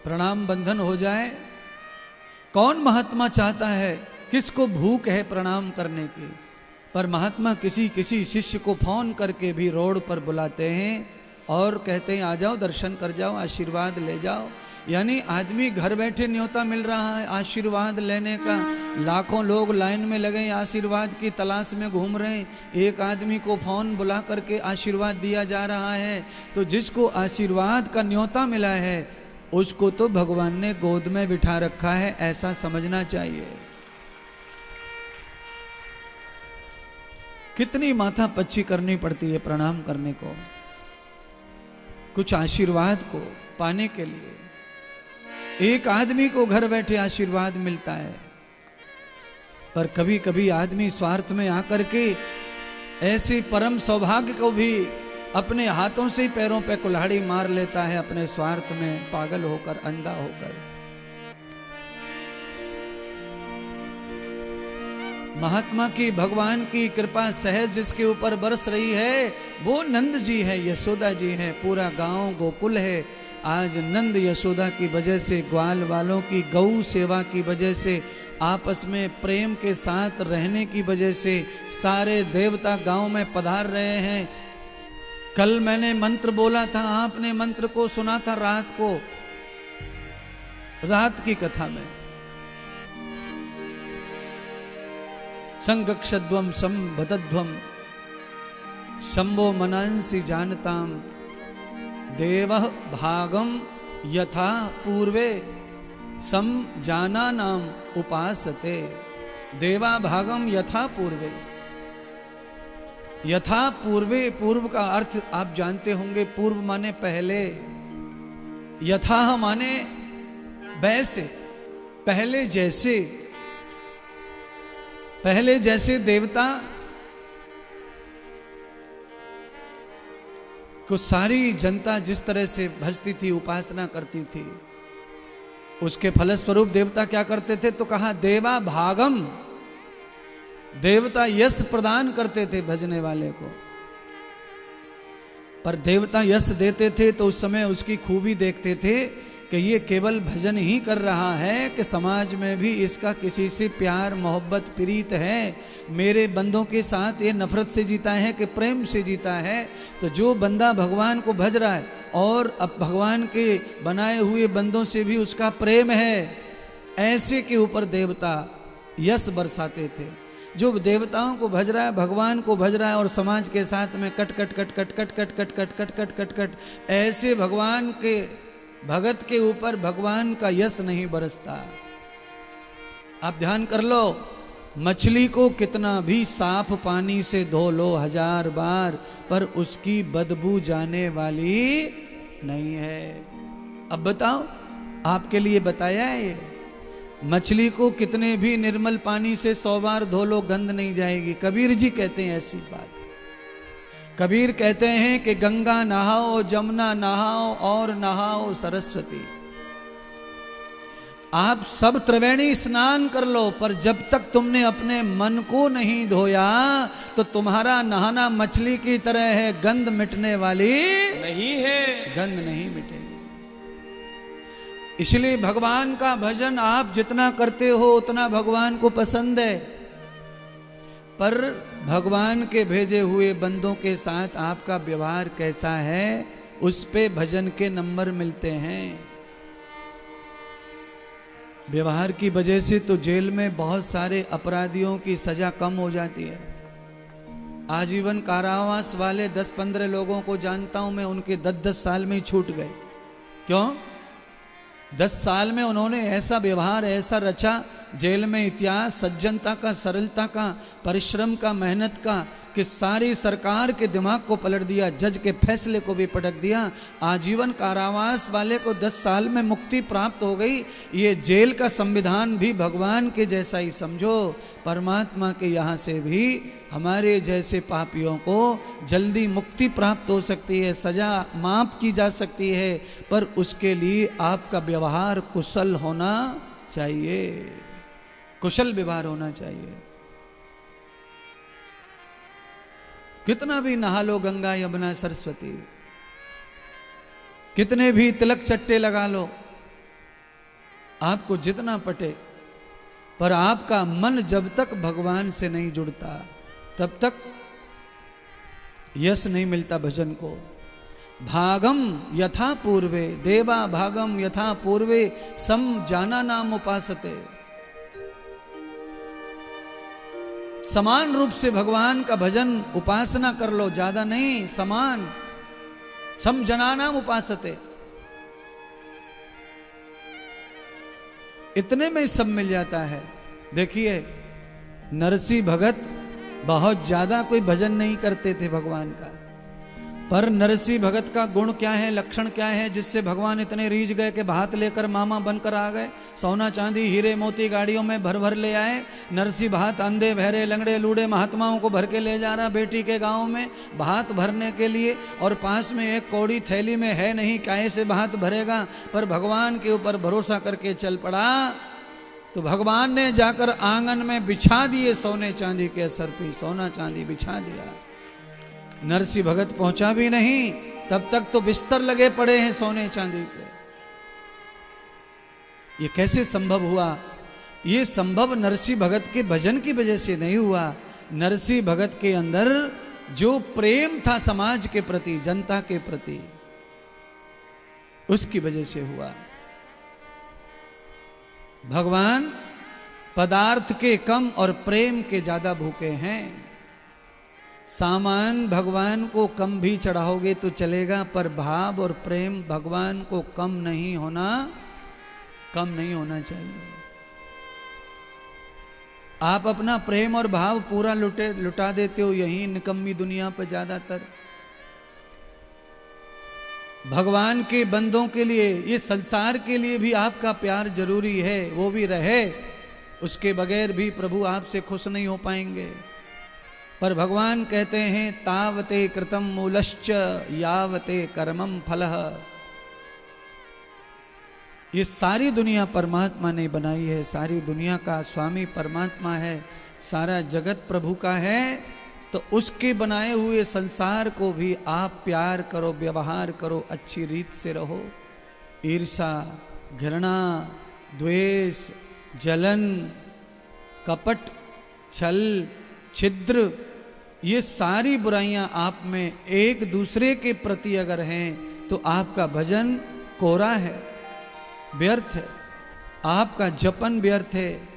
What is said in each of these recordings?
प्रणाम बंधन हो जाए। कौन महात्मा चाहता है, किसको भूख है प्रणाम करने की? पर महात्मा किसी किसी शिष्य को फोन करके भी रोड पर बुलाते हैं और कहते हैं आ जाओ, दर्शन कर जाओ, आशीर्वाद ले जाओ। यानी आदमी घर बैठे न्योता मिल रहा है आशीर्वाद लेने का। लाखों लोग लाइन में लगे आशीर्वाद की तलाश में घूम रहे हैं, एक आदमी को फोन बुला करके आशीर्वाद दिया जा रहा है। तो जिसको आशीर्वाद का न्योता मिला है उसको तो भगवान ने गोद में बिठा रखा है, ऐसा समझना चाहिए। कितनी माथा पच्ची करनी पड़ती है प्रणाम करने को, कुछ आशीर्वाद को पाने के लिए। एक आदमी को घर बैठे आशीर्वाद मिलता है, पर कभी कभी आदमी स्वार्थ में आकर के ऐसे परम सौभाग्य को भी अपने हाथों से ही पैरों पे कुल्हाड़ी मार लेता है, अपने स्वार्थ में पागल होकर, अंधा होकर। महात्मा की, भगवान की कृपा सहज जिसके ऊपर बरस रही है वो नंद जी है, यशोदा जी है, पूरा गांव गोकुल है। आज नंद यशोदा की वजह से, ग्वाल वालों की गौ सेवा की वजह से, आपस में प्रेम के साथ रहने की वजह से सारे देवता गांव में पधार रहे हैं। कल मैंने मंत्र बोला था, आपने मंत्र को सुना था रात को, रात की कथा में। संगक्षध्वम संभतध्वम शंभो मनांसि जानताम देवः भागम यथा पूर्वे सम जाना नाम उपासते। देवा भागम यथा पूर्वे, यथा पूर्वे, पूर्व का अर्थ आप जानते होंगे, पूर्व माने पहले, यथा माने वैसे, पहले जैसे। पहले जैसे देवता को सारी जनता जिस तरह से भजती थी, उपासना करती थी, उसके फलस्वरूप देवता क्या करते थे? तो कहा देवा भागम, देवता यश प्रदान करते थे भजने वाले को। पर देवता यश देते थे तो उस समय उसकी खूबी देखते थे कि ये केवल भजन ही कर रहा है कि समाज में भी इसका किसी से प्यार मोहब्बत प्रीत है, मेरे बंदों के साथ ये नफरत से जीता है कि प्रेम से जीता है। तो जो बंदा भगवान को भज रहा है और अब भगवान के बनाए हुए बंदों से भी उसका प्रेम है, ऐसे के ऊपर देवता यश बरसाते थे। जो देवताओं को भज रहा है, भगवान को भज रहा है और समाज के साथ में cut cut cut cut cut cut cut cut cut cut cut cut, ऐसे भगवान के भगत के ऊपर भगवान का यश नहीं बरसता। आप ध्यान कर लो, मछली को कितना भी साफ पानी से धो लो 1000 बार, पर उसकी बदबू जाने वाली नहीं है। अब बताओ, आपके लिए बताया है ये? मछली को कितने भी निर्मल पानी से 100 बार धो लो, गंध नहीं जाएगी। कबीर जी कहते हैं ऐसी बात। कबीर कहते हैं कि गंगा नहाओ, जमुना नहाओ और नहाओ सरस्वती। आप सब त्रिवेणी स्नान कर लो, पर जब तक तुमने अपने मन को नहीं धोया तो तुम्हारा नहाना मछली की तरह है, गंध मिटने वाली नहीं है, गंध नहीं मिटेगी। इसलिए भगवान का भजन आप जितना करते हो उतना भगवान को पसंद है, पर भगवान के भेजे हुए बंदों के साथ आपका व्यवहार कैसा है, उस पे भजन के नंबर मिलते हैं। व्यवहार की वजह से तो जेल में बहुत सारे अपराधियों की सजा कम हो जाती है। आजीवन कारावास वाले 10-15 लोगों को जानता हूं मैं, उनके 10-10 साल में ही छूट गए। क्यों? 10 साल में उन्होंने ऐसा व्यवहार, ऐसा रचा जेल में इतिहास, सज्जनता का, सरलता का, परिश्रम का, मेहनत का, कि सारी सरकार के दिमाग को पलट दिया, जज के फैसले को भी पटक दिया। आजीवन कारावास वाले को 10 साल में मुक्ति प्राप्त हो गई। ये जेल का संविधान भी भगवान के जैसा ही समझो। परमात्मा के यहाँ से भी हमारे जैसे पापियों को जल्दी मुक्ति प्राप्त हो सकती है, सजा माफ की जा सकती है, पर उसके लिए आपका व्यवहार कुशल होना चाहिए, कुशल व्यवहार होना चाहिए। कितना भी नहा लो गंगा यमुना सरस्वती, कितने भी तिलक चट्टे लगा लो, आपको जितना पटे, पर आपका मन जब तक भगवान से नहीं जुड़ता तब तक यश नहीं मिलता भजन को। भागम यथा पूर्वे देवा भागम यथा पूर्वे सम जाना नाम उपासते। समान रूप से भगवान का भजन उपासना कर लो, ज्यादा नहीं, समान। सम जना नाम उपासते, इतने में सब मिल जाता है। देखिए नरसिंह भगत बहुत ज्यादा कोई भजन नहीं करते थे भगवान का, पर नरसिंह भगत का गुण क्या है, लक्षण क्या है, जिससे भगवान इतने रीझ गए कि भात लेकर मामा बनकर आ गए। सोना चांदी हीरे मोती गाड़ियों में भर भर ले आए। नरसिंह भात अंधे बहरे लंगड़े लूड़े महात्माओं को भर के ले जा रहा बेटी के गांव में भात भरने के लिए, और पास में एक कौड़ी थैली में है नहीं, काहे से भात भरेगा, पर भगवान के ऊपर भरोसा करके चल पड़ा। तो भगवान ने जाकर आंगन में बिछा दिए सोने चांदी के असर पे, सोना चांदी बिछा दिया। नरसिंह भगत पहुंचा भी नहीं, तब तक तो बिस्तर लगे पड़े हैं सोने चांदी के। ये कैसे संभव हुआ? ये संभव नरसिंह भगत के भजन की वजह से नहीं हुआ। नरसिंह भगत के अंदर जो प्रेम था समाज के प्रति, जनता के प्रति, उसकी वजह से हुआ। भगवान पदार्थ के कम और प्रेम के ज्यादा भूखे हैं। सामान भगवान को कम भी चढ़ाओगे तो चलेगा, पर भाव और प्रेम भगवान को कम नहीं होना चाहिए। आप अपना प्रेम और भाव पूरा लुटा देते हो यही निकम्मी दुनिया पर ज्यादातर। भगवान के बंदों के लिए, ये संसार के लिए भी आपका प्यार जरूरी है, वो भी रहे, उसके बगैर भी प्रभु आपसे खुश नहीं हो पाएंगे। पर भगवान कहते हैं तावते कृतम मूलश्च यावते कर्मम फलः। ये सारी दुनिया परमात्मा ने बनाई है, सारी दुनिया का स्वामी परमात्मा है, सारा जगत प्रभु का है। तो उसके बनाए हुए संसार को भी आप प्यार करो, व्यवहार करो, अच्छी रीत से रहो। ईर्षा, घृणा, द्वेष, जलन, कपट, छल, छिद्र, ये सारी बुराइयां आप में एक दूसरे के प्रति अगर हैं तो आपका भजन कोरा है, व्यर्थ है, आपका जपन व्यर्थ है,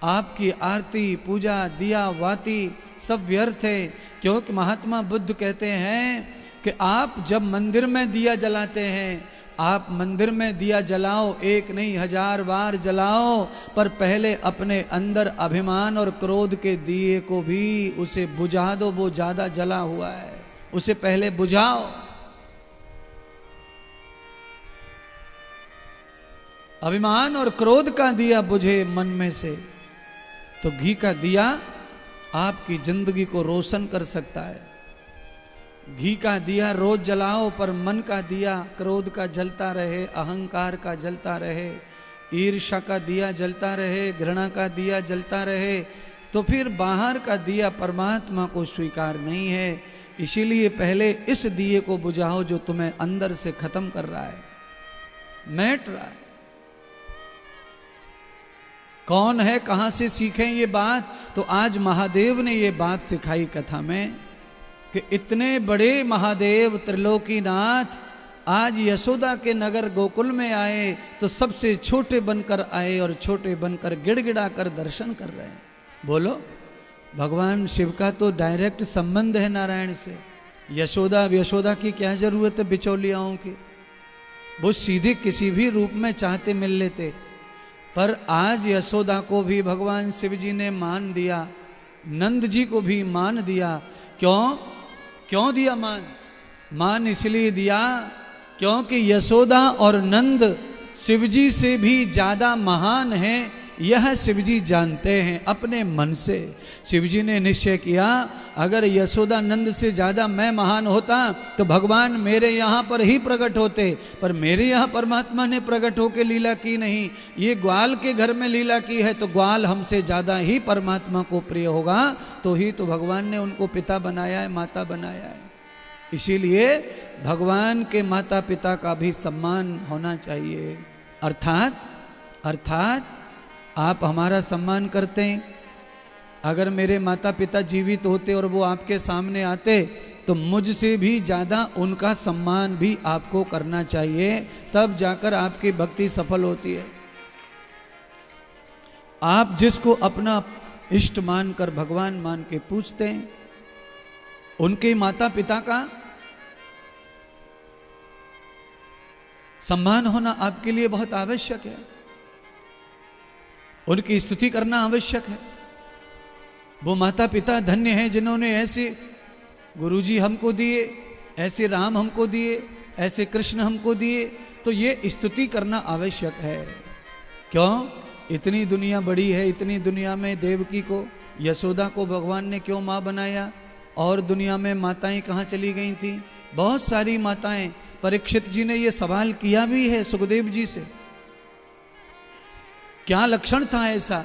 आपकी आरती पूजा दिया वाती सब व्यर्थ है। क्योंकि महात्मा बुद्ध कहते हैं कि आप जब मंदिर में दिया जलाते हैं, आप मंदिर में दिया जलाओ, एक नहीं 1000 बार जलाओ, पर पहले अपने अंदर अभिमान और क्रोध के दिए को भी उसे बुझा दो। वो ज्यादा जला हुआ है, उसे पहले बुझाओ। अभिमान और क्रोध का दिया बुझे मन में से तो घी का दिया आपकी जिंदगी को रोशन कर सकता है। घी का दिया रोज जलाओ, पर मन का दिया क्रोध का जलता रहे, अहंकार का जलता रहे, ईर्ष्या का दिया जलता रहे, घृणा का दिया जलता रहे, तो फिर बाहर का दिया परमात्मा को स्वीकार नहीं है। इसीलिए पहले इस दिए को बुझाओ जो तुम्हें अंदर से खत्म कर रहा है, मैट रहा है। कौन है, कहां से सीखें ये बात? तो आज महादेव ने ये बात सिखाई कथा में कि इतने बड़े महादेव त्रिलोकीनाथ आज यशोदा के नगर गोकुल में आए तो सबसे छोटे बनकर आए और छोटे बनकर गिड़गिड़ा कर दर्शन कर रहे हैं। बोलो, भगवान शिव का तो डायरेक्ट संबंध है नारायण से। यशोदा की क्या जरूरत है बिचौलियाओं की? वो सीधे किसी भी रूप में चाहते मिल लेते। पर आज यशोदा को भी भगवान शिव जी ने मान दिया, नंद जी को भी मान दिया। क्यों दिया मान इसलिए दिया क्योंकि यशोदा और नंद शिवजी से भी ज्यादा महान है, यह शिवजी जानते हैं अपने मन से। शिवजी ने निश्चय किया अगर यशोदा नंद से ज्यादा मैं महान होता तो भगवान मेरे यहाँ पर ही प्रकट होते, पर मेरे यहाँ परमात्मा ने प्रकट होकर लीला की नहीं, ये ग्वाल के घर में लीला की है, तो ग्वाल हमसे ज्यादा ही परमात्मा को प्रिय होगा, तो ही तो भगवान ने उनको पिता बनाया है, माता बनाया है। इसीलिए भगवान के माता पिता का भी सम्मान होना चाहिए। अर्थात अर्थात आप हमारा सम्मान करते हैं, अगर मेरे माता पिता जीवित होते और वो आपके सामने आते तो मुझसे भी ज़्यादा उनका सम्मान भी आपको करना चाहिए, तब जाकर आपकी भक्ति सफल होती है। आप जिसको अपना इष्ट मानकर भगवान मान के पूछते हैं, उनके माता पिता का सम्मान होना आपके लिए बहुत आवश्यक है, उनकी स्तुति करना आवश्यक है। वो माता पिता धन्य हैं जिन्होंने ऐसे गुरुजी हमको दिए, ऐसे राम हमको दिए, ऐसे कृष्ण हमको दिए, तो ये स्तुति करना आवश्यक है। क्यों? इतनी दुनिया बड़ी है, इतनी दुनिया में देवकी को, यशोदा को भगवान ने क्यों माँ बनाया? और दुनिया में माताएं कहाँ चली गई थी? बहुत सारी माताएं। परीक्षित जी ने ये सवाल किया भी है सुखदेव जी से, क्या लक्षण था ऐसा?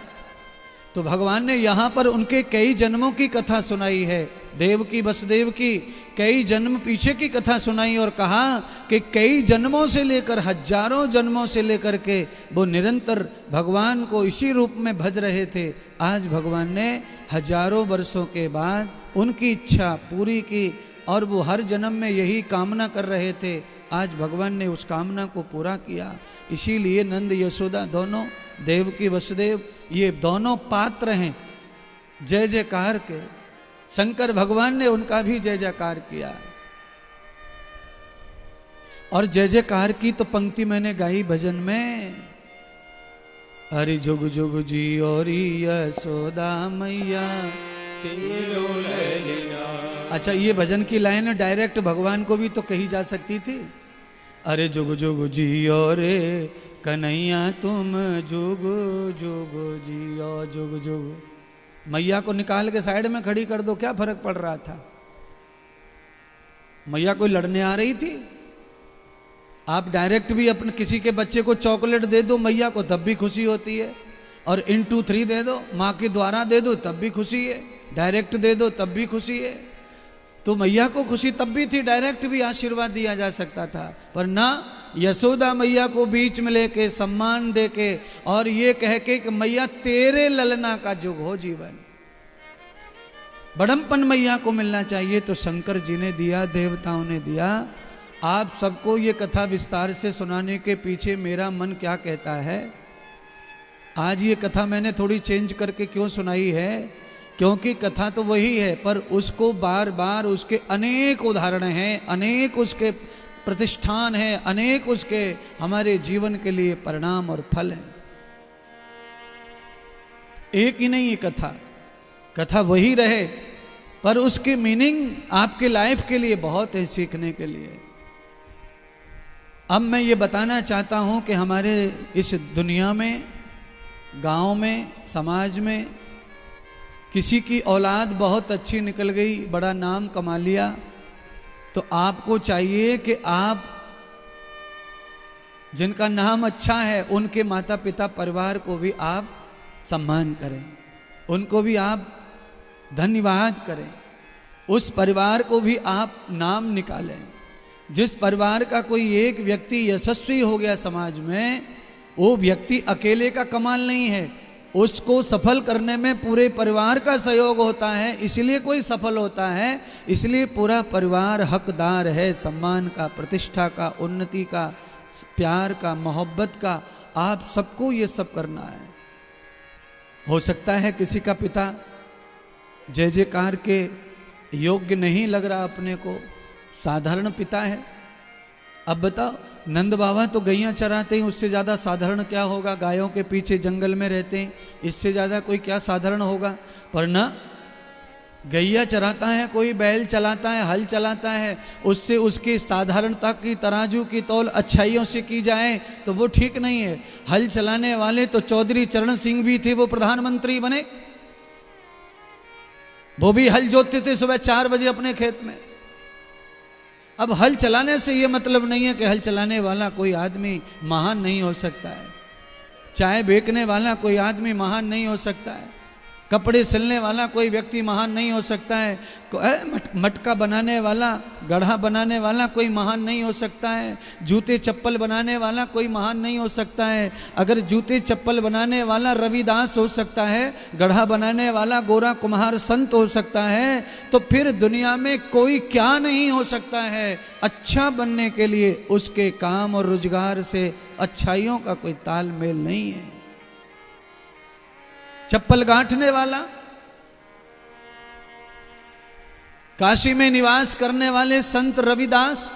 तो भगवान ने यहां पर उनके कई जन्मों की कथा सुनाई है, देवकी वसुदेव की कई जन्म पीछे की कथा सुनाई और कहा कि कई जन्मों से लेकर, हजारों जन्मों से लेकर के वो निरंतर भगवान को इसी रूप में भज रहे थे। आज भगवान ने हजारों वर्षों के बाद उनकी इच्छा पूरी की और वो हर जन्म में यही कामना कर रहे थे। आज भगवान ने उस कामना को पूरा किया। इसीलिए नंद यशोदा दोनों, देवकी वसुदेव, ये दोनों पात्र हैं जय जयकार के। शंकर भगवान ने उनका भी जय जयकार किया। और जय जयकार की तो पंक्ति मैंने गाई भजन में, अरे जुग जुग जी और यशोदा मैया तेरो लैलिया। अच्छा, ये भजन की लाइन डायरेक्ट भगवान को भी तो कही जा सकती थी, अरे जुग जुग जी और कन्हैया तुम जुग जुग जी और जुग जुग। मैया को निकाल के साइड में खड़ी कर दो, क्या फर्क पड़ रहा था? मैया कोई लड़ने आ रही थी? आप डायरेक्ट भी अपने किसी के बच्चे को चॉकलेट दे दो मैया को, तब भी खुशी होती है। और 1-2-3 दे दो, माँ के द्वारा दे दो तब भी खुशी है, डायरेक्ट दे दो तब भी खुशी है। तो मैया को खुशी तब भी थी, डायरेक्ट भी आशीर्वाद दिया जा सकता था, पर ना, यशोदा मैया को बीच में लेके सम्मान देके और ये कह के कि मैया तेरे ललना का जुग हो जीवन, बड़म्पन मैया को मिलना चाहिए। तो शंकर जी ने दिया, देवताओं ने दिया। आप सबको ये कथा विस्तार से सुनाने के पीछे मेरा मन क्या कहता है। आज ये कथा मैंने थोड़ी चेंज करके क्यों सुनाई है, क्योंकि कथा तो वही है, पर उसको बार बार उसके अनेक उदाहरण हैं, अनेक उसके प्रतिष्ठान हैं, अनेक उसके हमारे जीवन के लिए परिणाम और फल हैं। एक ही नहीं ये कथा वही रहे, पर उसकी मीनिंग आपके लाइफ के लिए बहुत है, सीखने के लिए। अब मैं ये बताना चाहता हूं कि हमारे इस दुनिया में, गांव में, समाज में किसी की औलाद बहुत अच्छी निकल गई, बड़ा नाम कमा लिया, तो आपको चाहिए कि आप जिनका नाम अच्छा है उनके माता पिता परिवार को भी आप सम्मान करें, उनको भी आप धन्यवाद करें, उस परिवार को भी आप नाम निकालें। जिस परिवार का कोई एक व्यक्ति यशस्वी हो गया समाज में, वो व्यक्ति अकेले का कमाल नहीं है, उसको सफल करने में पूरे परिवार का सहयोग होता है, इसलिए कोई सफल होता है। इसलिए पूरा परिवार हकदार है सम्मान का, प्रतिष्ठा का, उन्नति का, प्यार का, मोहब्बत का। आप सबको ये सब करना है। हो सकता है किसी का पिता जय जयकार के योग्य नहीं लग रहा अपने को, साधारण पिता है। अब बताओ, नंद बाबा तो गैया चराते हैं, उससे ज्यादा साधारण क्या होगा? गायों के पीछे जंगल में रहते हैं, इससे ज्यादा कोई क्या साधारण होगा? पर ना, गैया चराता है, कोई बैल चलाता है, हल चलाता है, उससे उसकी साधारणता की तराजू की तौल अच्छाइयों से की जाए तो वो ठीक नहीं है। हल चलाने वाले तो चौधरी चरण सिंह भी थे, वो प्रधानमंत्री बने, वो भी हल जोतते थे सुबह 4 बजे अपने खेत में। अब हल चलाने से ये मतलब नहीं है कि हल चलाने वाला कोई आदमी महान नहीं हो सकता है, चाय बेचने वाला कोई आदमी महान नहीं हो सकता है। कपड़े सिलने वाला कोई व्यक्ति महान नहीं हो सकता है, मटका बनाने वाला, गढ़ा बनाने वाला कोई महान नहीं हो सकता है, जूते चप्पल बनाने वाला कोई महान नहीं हो सकता है। अगर जूते चप्पल बनाने वाला रविदास हो सकता है, गढ़ा बनाने वाला गोरा कुम्हार संत हो सकता है, तो फिर दुनिया में कोई क्या नहीं हो सकता है। अच्छा बनने के लिए उसके काम और रोजगार से अच्छाइयों का कोई तालमेल नहीं है। चप्पल गांठने वाला, काशी में निवास करने वाले संत रविदास